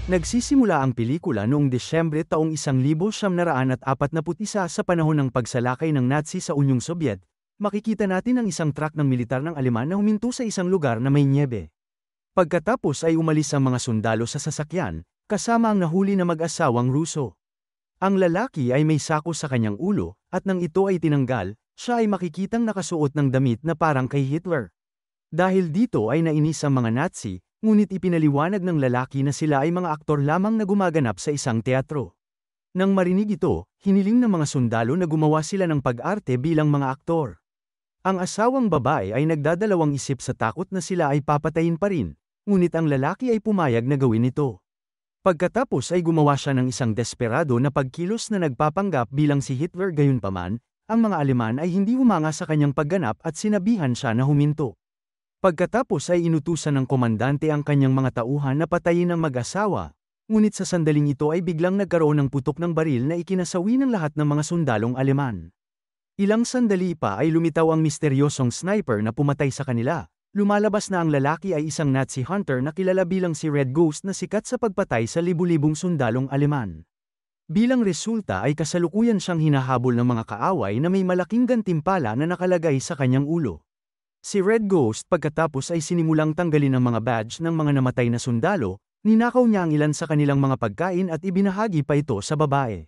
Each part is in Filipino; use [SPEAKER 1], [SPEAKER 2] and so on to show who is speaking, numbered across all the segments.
[SPEAKER 1] Nagsisimula ang pelikula noong Desyembre taong 1941 sa panahon ng pagsalakay ng Nazi sa Unyong Sobyet. Makikita natin ang isang truck ng militar ng Aleman na huminto sa isang lugar na may nyebe. Pagkatapos ay umalis ang mga sundalo sa sasakyan, kasama ang nahuli na mag-asawang Ruso. Ang lalaki ay may sako sa kanyang ulo, at nang ito ay tinanggal, siya ay makikitang nakasuot ng damit na parang kay Hitler. Dahil dito ay nainis ang mga Nazi, ngunit ipinaliwanag ng lalaki na sila ay mga aktor lamang na gumaganap sa isang teatro. Nang marinig ito, hiniling ng mga sundalo na gumawa sila ng pag-arte bilang mga aktor. Ang asawang babae ay nagdadalawang isip sa takot na sila ay papatayin pa rin, ngunit ang lalaki ay pumayag na gawin ito. Pagkatapos ay gumawa siya ng isang desperado na pagkilos na nagpapanggap bilang si Hitler. Gayunpaman, ang mga Aleman ay hindi humanga sa kanyang pagganap at sinabihan siya na huminto. Pagkatapos ay inutusan ng komandante ang kanyang mga tauhan na patayin ang mag-asawa, ngunit sa sandaling ito ay biglang nagkaroon ng putok ng baril na ikinasawi ng lahat ng mga sundalong Aleman. Ilang sandali pa ay lumitaw ang misteryosong sniper na pumatay sa kanila. Lumalabas na ang lalaki ay isang Nazi hunter na kilala bilang si Red Ghost na sikat sa pagpatay sa libu-libong sundalong Aleman. Bilang resulta ay kasalukuyan siyang hinahabol ng mga kaaway na may malaking gantimpala na nakalagay sa kanyang ulo. Si Red Ghost pagkatapos ay sinimulang tanggalin ang mga badge ng mga namatay na sundalo, ninakaw niya ang ilan sa kanilang mga pagkain at ibinahagi pa ito sa babae.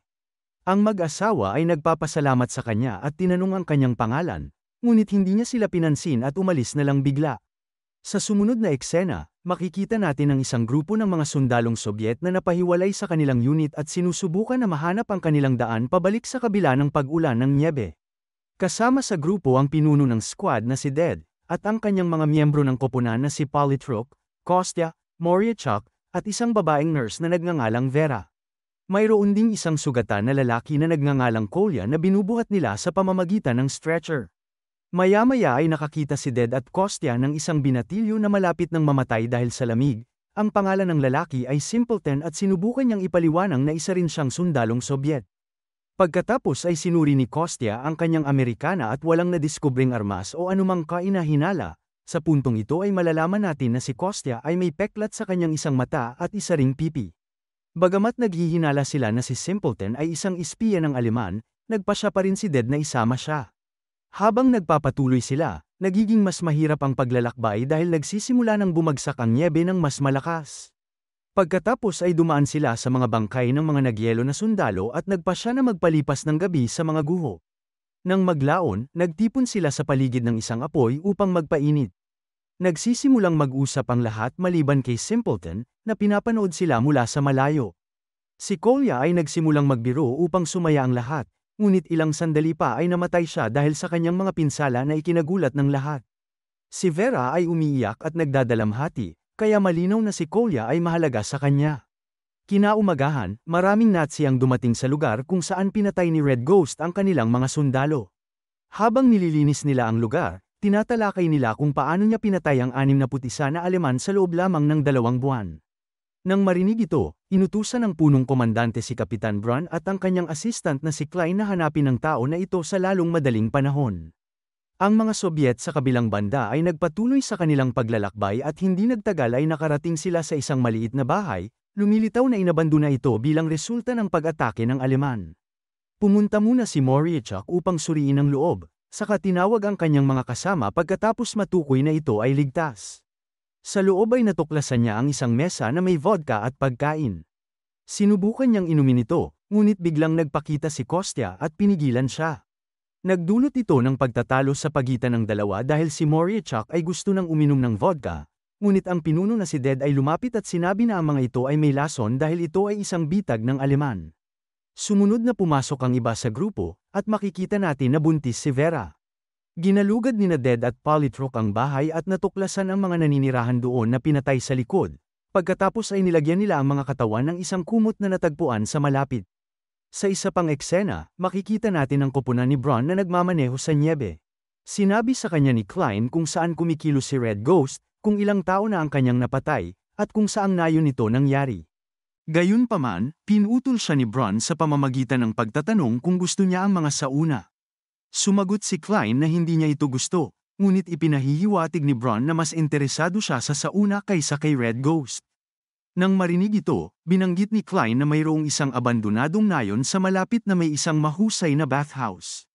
[SPEAKER 1] Ang mag-asawa ay nagpapasalamat sa kanya at tinanong ang kanyang pangalan, ngunit hindi niya sila pinansin at umalis na lang bigla. Sa sumunod na eksena, makikita natin ang isang grupo ng mga sundalong Sobyet na napahiwalay sa kanilang unit at sinusubukan na mahanap ang kanilang daan pabalik sa kabila ng pag-ulan ng nyebe. Kasama sa grupo ang pinuno ng squad na si Ded, at ang kanyang mga miyembro ng koponan na si Politruk, Kostya, Moriachuk, at isang babaeng nurse na nagngangalang Vera. Mayroon ding isang sugatan na lalaki na nagngangalang Kolya na binubuhat nila sa pamamagitan ng stretcher. Maya-maya ay nakakita si Ded at Kostya ng isang binatilyo na malapit ng mamatay dahil sa lamig. Ang pangalan ng lalaki ay Simpleton at sinubukan niyang ipaliwanag na isa rin siyang sundalong Sobyet. Pagkatapos ay sinuri ni Kostya ang kanyang Amerikana at walang nadiskubring armas o anumang kainahinala. Sa puntong ito ay malalaman natin na si Kostya ay may peklat sa kanyang isang mata at isa ring pipi. Bagamat naghihinala sila na si Simpleton ay isang espiya ng Aleman, nagpasya pa rin si Ded na isama siya. Habang nagpapatuloy sila, nagiging mas mahirap ang paglalakbay dahil nagsisimula ng bumagsak ang nyebe ng mas malakas. Pagkatapos ay dumaan sila sa mga bangkay ng mga nagyelo na sundalo at nagpasya na magpalipas ng gabi sa mga guho. Nang maglaon, nagtipon sila sa paligid ng isang apoy upang magpainit. Nagsisimulang mag-usap ang lahat maliban kay Simpleton, na pinapanood sila mula sa malayo. Si Kolya ay nagsimulang magbiro upang sumaya ang lahat, ngunit ilang sandali pa ay namatay siya dahil sa kanyang mga pinsala na ikinagulat ng lahat. Si Vera ay umiiyak at nagdadalamhati, kaya malinaw na si Kolya ay mahalaga sa kanya. Kinaumagahan, maraming Nazi ang dumating sa lugar kung saan pinatay ni Red Ghost ang kanilang mga sundalo. Habang nililinis nila ang lugar, tinatalakay nila kung paano niya pinatay ang 61 na Aleman sa loob lamang ng 2 buwan. Nang marinig ito, inutusan ng punong komandante si Kapitan Brun at ang kanyang assistant na si Klein na hanapin ang tao na ito sa lalong madaling panahon. Ang mga Sobyet sa kabilang banda ay nagpatuloy sa kanilang paglalakbay at hindi nagtagal ay nakarating sila sa isang maliit na bahay, lumilitaw na inabandona ito bilang resulta ng pag-atake ng Aleman. Pumunta muna si Moriachuk upang suriin ang loob, saka tinawag ang kanyang mga kasama pagkatapos matukoy na ito ay ligtas. Sa loob ay natuklasan niya ang isang mesa na may vodka at pagkain. Sinubukan niyang inumin ito, ngunit biglang nagpakita si Kostya at pinigilan siya. Nagdulot ito ng pagtatalo sa pagitan ng dalawa dahil si Moriachuk ay gusto nang uminom ng vodka, ngunit ang pinuno na si Ded ay lumapit at sinabi na ang mga ito ay may lason dahil ito ay isang bitag ng Aleman. Sumunod na pumasok ang iba sa grupo, at makikita natin na buntis si Vera. Ginalugad ni Ded at Politruk ang bahay at natuklasan ang mga naninirahan doon na pinatay sa likod. Pagkatapos ay nilagyan nila ang mga katawan ng isang kumot na natagpuan sa malapit. Sa isa pang eksena, makikita natin ang koponan ni Brun na nagmamaneho sa nyebe. Sinabi sa kanya ni Klein kung saan kumikilos si Red Ghost, kung ilang tao na ang kanyang napatay, at kung saang nayon nito nangyari. Gayunpaman, pinutol siya ni Brun sa pamamagitan ng pagtatanong kung gusto niya ang mga sauna. Sumagot si Klein na hindi niya ito gusto, ngunit ipinahihiwatig ni Brun na mas interesado siya sa sauna kaysa kay Red Ghost. Nang marinig ito, binanggit ni Klein na mayroong isang abandonadong nayon sa malapit na may isang mahusay na bathhouse.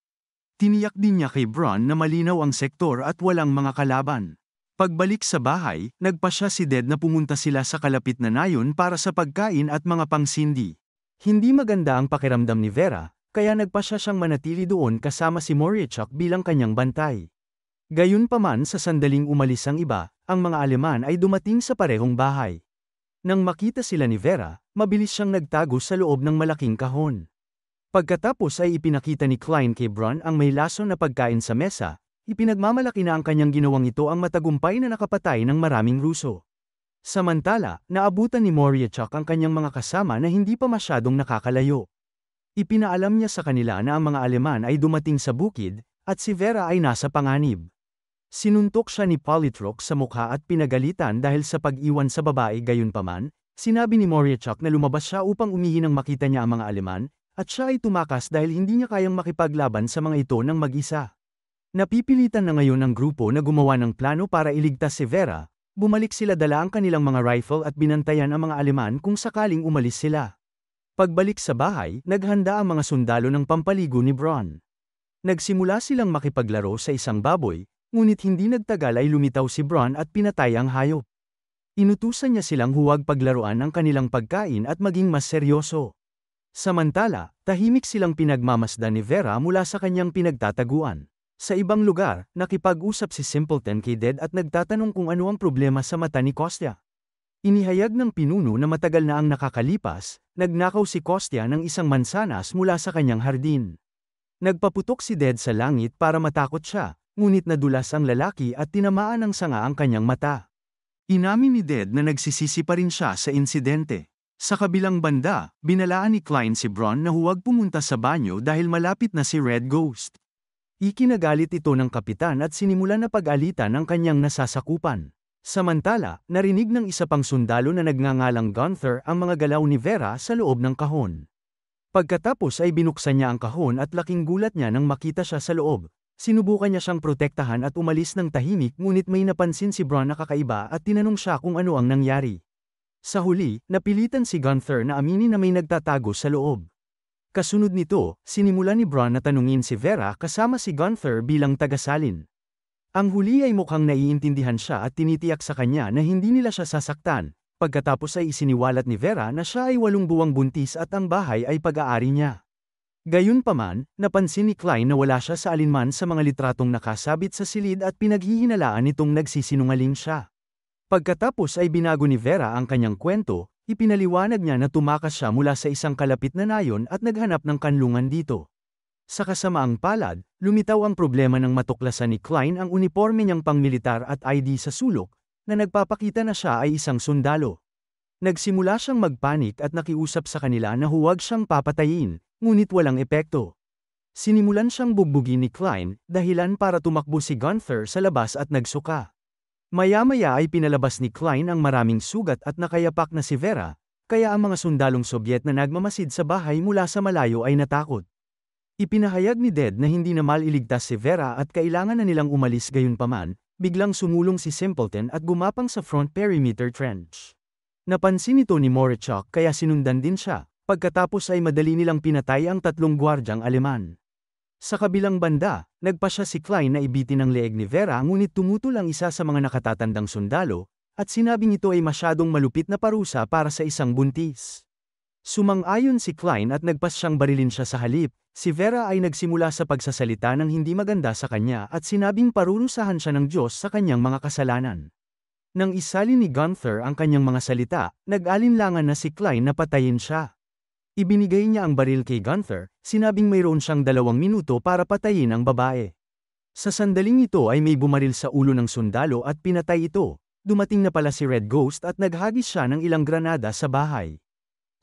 [SPEAKER 1] Tiniyak din niya kay Bron na malinaw ang sektor at walang mga kalaban. Pagbalik sa bahay, nagpasya si Ded na pumunta sila sa kalapit na nayon para sa pagkain at mga pangsindi. Hindi maganda ang pakiramdam ni Vera, kaya nagpasya siyang manatili doon kasama si Morichuk bilang kanyang bantay. Gayunpaman sa sandaling umalis ang iba, ang mga Aleman ay dumating sa parehong bahay. Nang makita sila ni Vera, mabilis siyang nagtago sa loob ng malaking kahon. Pagkatapos ay ipinakita ni Klein kay Bron ang may lason na pagkain sa mesa, ipinagmamalaki na ang kanyang ginawang ito ang matagumpay na nakapatay ng maraming Ruso. Samantala, naabutan ni Morichuk ang kanyang mga kasama na hindi pa masyadong nakakalayo. Ipinaalam niya sa kanila na ang mga Aleman ay dumating sa bukid, at si Vera ay nasa panganib. Sinuntok siya ni Politruk sa mukha at pinagalitan dahil sa pag-iwan sa babae. Gayunpaman, sinabi ni Morichuk na lumabas siya upang umihi nang makita niya ang mga Aleman, at siya ay tumakas dahil hindi niya kayang makipaglaban sa mga ito ng mag-isa. Napipilitan na ngayon ng grupo na gumawa ng plano para iligtas si Vera. Bumalik sila dala ang kanilang mga rifle at binantayan ang mga Aleman kung sakaling umalis sila. Pagbalik sa bahay, naghanda ang mga sundalo ng pampaligo ni Bron. Nagsimula silang makipaglaro sa isang baboy, ngunit hindi nagtagal ay lumitaw si Bron at pinatay ang hayop. Inutusan niya silang huwag paglaruan ang kanilang pagkain at maging mas seryoso. Samantala, tahimik silang pinagmamasdan ni Vera mula sa kanyang pinagtataguan. Sa ibang lugar, nakipag-usap si Simpleton kay Ded at nagtatanong kung ano ang problema sa mata ni Kostya. Inihayag ng pinuno na matagal na ang nakakalipas, nagnakaw si Kostya ng isang mansanas mula sa kanyang hardin. Nagpaputok si Ded sa langit para matakot siya, ngunit nadulas ang lalaki at tinamaan ng sanga ang kanyang mata. Inamin ni Ded na nagsisisi pa rin siya sa insidente. Sa kabilang banda, binalaan ni Klein si Bron na huwag pumunta sa banyo dahil malapit na si Red Ghost. Ikinagalit ito ng kapitan at sinimulan na pag-alitan ang kanyang nasasakupan. Samantala, narinig ng isa pang sundalo na nagngangalang Gunther ang mga galaw ni Vera sa loob ng kahon. Pagkatapos ay binuksan niya ang kahon at laking gulat niya nang makita siya sa loob. Sinubukan niya siyang protektahan at umalis ng tahimik ngunit may napansin si Bron na kakaiba at tinanong siya kung ano ang nangyari. Sa huli, napilitan si Gunther na aminin na may nagtatago sa loob. Kasunod nito, sinimulan ni Bron na tanungin si Vera kasama si Gunther bilang tagasalin. Ang huli ay mukhang naiintindihan siya at tinitiyak sa kanya na hindi nila siya sasaktan, pagkatapos ay isiniwalat ni Vera na siya ay 8 buwang buntis at ang bahay ay pag-aari niya. Gayunpaman, napansin ni Klein na wala siya sa alinman sa mga litratong nakasabit sa silid at pinaghihinalaan nitong nagsisinungaling siya. Pagkatapos ay binago ni Vera ang kanyang kwento, ipinaliwanag niya na tumakas siya mula sa isang kalapit na nayon at naghanap ng kanlungan dito. Sa kasamaang palad, lumitaw ang problema ng matuklasan ni Klein ang uniforme niyang pangmilitar at ID sa sulok, na nagpapakita na siya ay isang sundalo. Nagsimula siyang magpanik at nakiusap sa kanila na huwag siyang papatayin, ngunit walang epekto. Sinimulan siyang bugbugin ni Klein, dahilan para tumakbo si Gunther sa labas at nagsuka. Maya-maya ay pinalabas ni Klein ang maraming sugat at nakayapak na si Vera, kaya ang mga sundalong Sobyet na nagmamasid sa bahay mula sa malayo ay natakot. Ipinahayag ni Ded na hindi na maliligtas si Vera at kailangan na nilang umalis. Gayunpaman, biglang sumulong si Simpleton at gumapang sa front perimeter trench. Napansin ito ni Morichuk kaya sinundan din siya, pagkatapos ay madali nilang pinatay ang 3 gwardyang Aleman. Sa kabilang banda, nagpasya si Klein na ibitin ang leeg ni Vera ngunit tumutol ang isa sa mga nakatatandang sundalo, at sinabing ito ay masyadong malupit na parusa para sa isang buntis. Sumang-ayon si Klein at nagpas siyang barilin siya sa halip. Si Vera ay nagsimula sa pagsasalita ng hindi maganda sa kanya at sinabing parurusahan siya ng Diyos sa kanyang mga kasalanan. Nang isalin ni Gunther ang kanyang mga salita, nag-alinlangan na si Klein na patayin siya. Ibinigay niya ang baril kay Gunther, sinabing mayroon siyang 2 minuto para patayin ang babae. Sa sandaling ito ay may bumaril sa ulo ng sundalo at pinatay ito. Dumating na pala si Red Ghost at naghagis siya ng ilang granada sa bahay.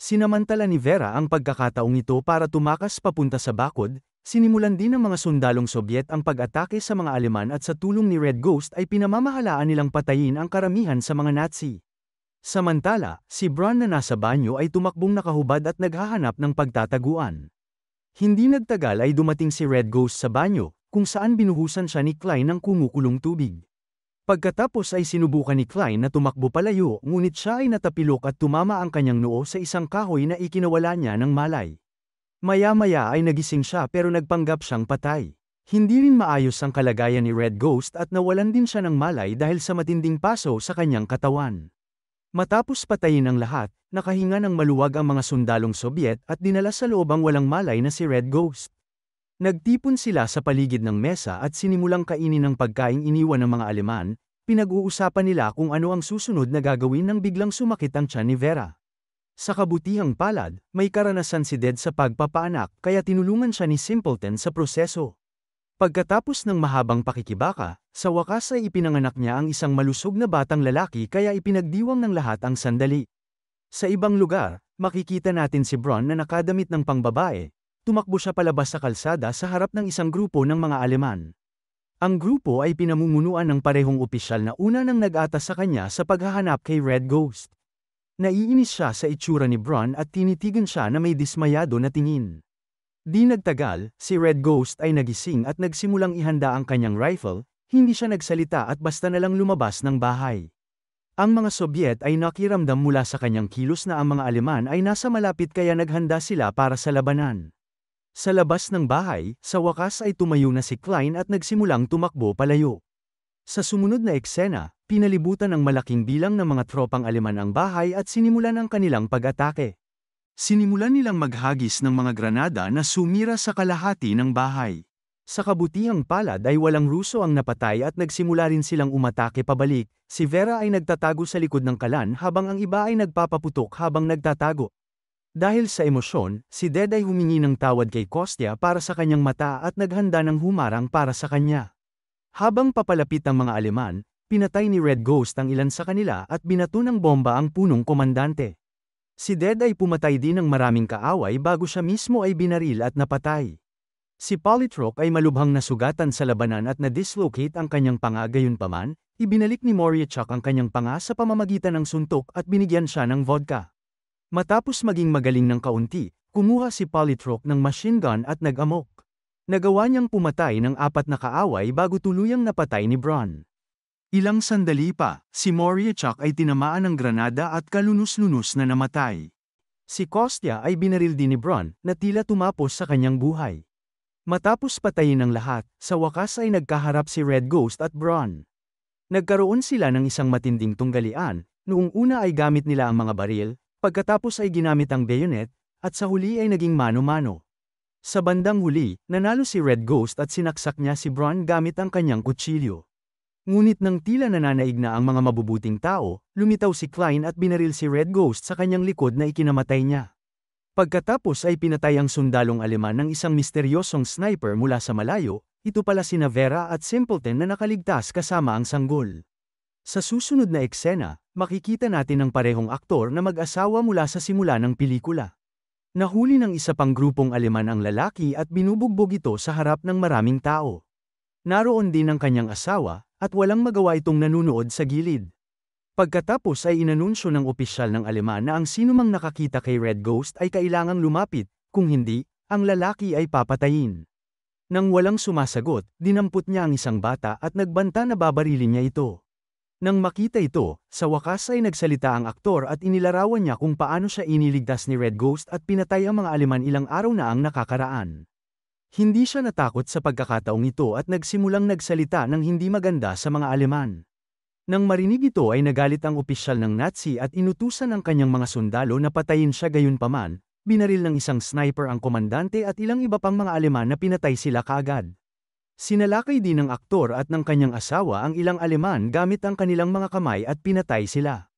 [SPEAKER 1] Sinamantala ni Vera ang pagkakataong ito para tumakas papunta sa bakod. Sinimulan din ng mga sundalong Sobyet ang pag-atake sa mga Aleman at sa tulong ni Red Ghost ay pinamamahalaan nilang patayin ang karamihan sa mga Nazi. Samantala, si Bron na nasa banyo ay tumakbong nakahubad at naghahanap ng pagtataguan. Hindi nagtagal ay dumating si Red Ghost sa banyo, kung saan binuhusan siya ni Klein ng kumukulong tubig. Pagkatapos ay sinubukan ni Klein na tumakbo palayo, ngunit siya ay natapilok at tumama ang kanyang noo sa isang kahoy na ikinawala niya ng malay. Maya-maya ay nagising siya pero nagpanggap siyang patay. Hindi rin maayos ang kalagayan ni Red Ghost at nawalan din siya ng malay dahil sa matinding paso sa kanyang katawan. Matapos patayin ang lahat, nakahinga ng maluwag ang mga sundalong Sobyet at dinala sa loob ang walang malay na si Red Ghost. Nagtipon sila sa paligid ng mesa at sinimulang kainin ang pagkaing iniwan ng mga Aleman, pinag-uusapan nila kung ano ang susunod na gagawin nang biglang sumakit ang tiyan ni Vera. Sa kabutihang palad, may karanasan si Dead sa pagpapaanak kaya tinulungan siya ni Simpleton sa proseso. Pagkatapos ng mahabang pakikibaka, sa wakas ay ipinanganak niya ang isang malusog na batang lalaki kaya ipinagdiwang ng lahat ang sandali. Sa ibang lugar, makikita natin si Bron na nakadamit ng pangbabae. Tumakbo siya palabas sa kalsada sa harap ng isang grupo ng mga Aleman. Ang grupo ay pinamumunuan ng parehong opisyal na una nang nag-atas sa kanya sa paghahanap kay Red Ghost. Naiinis siya sa itsura ni Bron at tinitigan siya na may dismayado na tingin. Di nagtagal, si Red Ghost ay nagising at nagsimulang ihanda ang kanyang rifle, hindi siya nagsalita at basta nalang lumabas ng bahay. Ang mga Sobyet ay nakiramdam mula sa kanyang kilos na ang mga Aleman ay nasa malapit kaya naghanda sila para sa labanan. Sa labas ng bahay, sa wakas ay tumayo na si Klein at nagsimulang tumakbo palayo. Sa sumunod na eksena, pinalibutan ng malaking bilang ng mga tropang Aleman ang bahay at sinimulan ang kanilang pag-atake. Sinimulan nilang maghagis ng mga granada na sumira sa kalahati ng bahay. Sa kabutihang palad ay walang Ruso ang napatay at nagsimula rin silang umatake pabalik. Si Vera ay nagtatago sa likod ng kalan habang ang iba ay nagpapaputok habang nagtatago. Dahil sa emosyon, si Dead ay humingi ng tawad kay Kostya para sa kanyang mata at naghanda ng humarang para sa kanya. Habang papalapit ang mga Aleman, pinatay ni Red Ghost ang ilan sa kanila at binato ng bomba ang punong komandante. Si Dead ay pumatay din ng maraming kaaway bago siya mismo ay binaril at napatay. Si Polytroch ay malubhang nasugatan sa labanan at na-dislocate ang kanyang panga gayunpaman, ibinalik ni Moriachuk ang kanyang panga sa pamamagitan ng suntok at binigyan siya ng vodka. Matapos maging magaling ng kaunti, kumuha si Polytroch ng machine gun at nag-amok. Nagawa niyang pumatay ng 4 na kaaway bago tuluyang napatay ni Bron. Ilang sandali pa, si Moriachuk ay tinamaan ng granada at kalunos-lunos na namatay. Si Kostya ay binaril din ni Bron na tila tumapos sa kanyang buhay. Matapos patayin ang lahat, sa wakas ay nagkaharap si Red Ghost at Bron. Nagkaroon sila ng isang matinding tunggalian, noong una ay gamit nila ang mga baril, pagkatapos ay ginamit ang bayonet, at sa huli ay naging mano-mano. Sa bandang huli, nanalo si Red Ghost at sinaksak niya si Bron gamit ang kanyang kutsilyo. Ngunit nang tila nananaig na ang mga mabubuting tao, lumitaw si Klein at binaril si Red Ghost sa kanyang likod na ikinamatay niya. Pagkatapos ay pinatay ang sundalong Aleman ng isang misteryosong sniper mula sa malayo, ito pala sina Vera at Simpleton na nakaligtas kasama ang sanggol. Sa susunod na eksena, makikita natin ang parehong aktor na mag-asawa mula sa simula ng pelikula. Nahuli ng isa pang grupong Aleman ang lalaki at binubugbog ito sa harap ng maraming tao. Naroon din ang kanyang asawa, at walang magawa itong nanunood sa gilid. Pagkatapos ay inanunsyo ng opisyal ng Aleman na ang sinumang nakakita kay Red Ghost ay kailangang lumapit, kung hindi, ang lalaki ay papatayin. Nang walang sumasagot, dinampot niya ang isang bata at nagbanta na babarilin niya ito. Nang makita ito, sa wakas ay nagsalita ang aktor at inilarawan niya kung paano siya iniligtas ni Red Ghost at pinatay ang mga Aleman ilang araw na ang nakakaraan. Hindi siya natakot sa pagkakataong ito at nagsimulang nagsalita ng hindi maganda sa mga Aleman. Nang marinig ito ay nagalit ang opisyal ng Nazi at inutusan ang kanyang mga sundalo na patayin siya gayunpaman, binaril ng isang sniper ang komandante at ilang iba pang mga Aleman na pinatay sila kaagad. Sinalakay din ng aktor at ng kanyang asawa ang ilang Aleman gamit ang kanilang mga kamay at pinatay sila.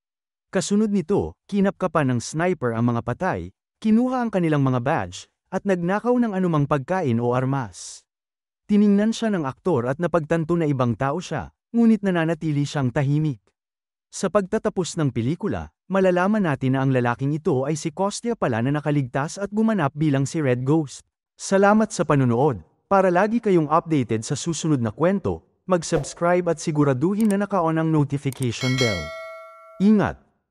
[SPEAKER 1] Kasunod nito, kinapkapan ng sniper ang mga patay, kinuha ang kanilang mga badge, at nagnakaw ng anumang pagkain o armas. Tiningnan siya ng aktor at napagtanto na ibang tao siya, ngunit nananatili siyang tahimik. Sa pagtatapos ng pelikula, malalaman natin na ang lalaking ito ay si Kostya pala na nakaligtas at gumanap bilang si Red Ghost. Salamat sa panunood. Para lagi kayong updated sa susunod na kwento, mag-subscribe at siguraduhin na naka-on ang notification bell. Ingat!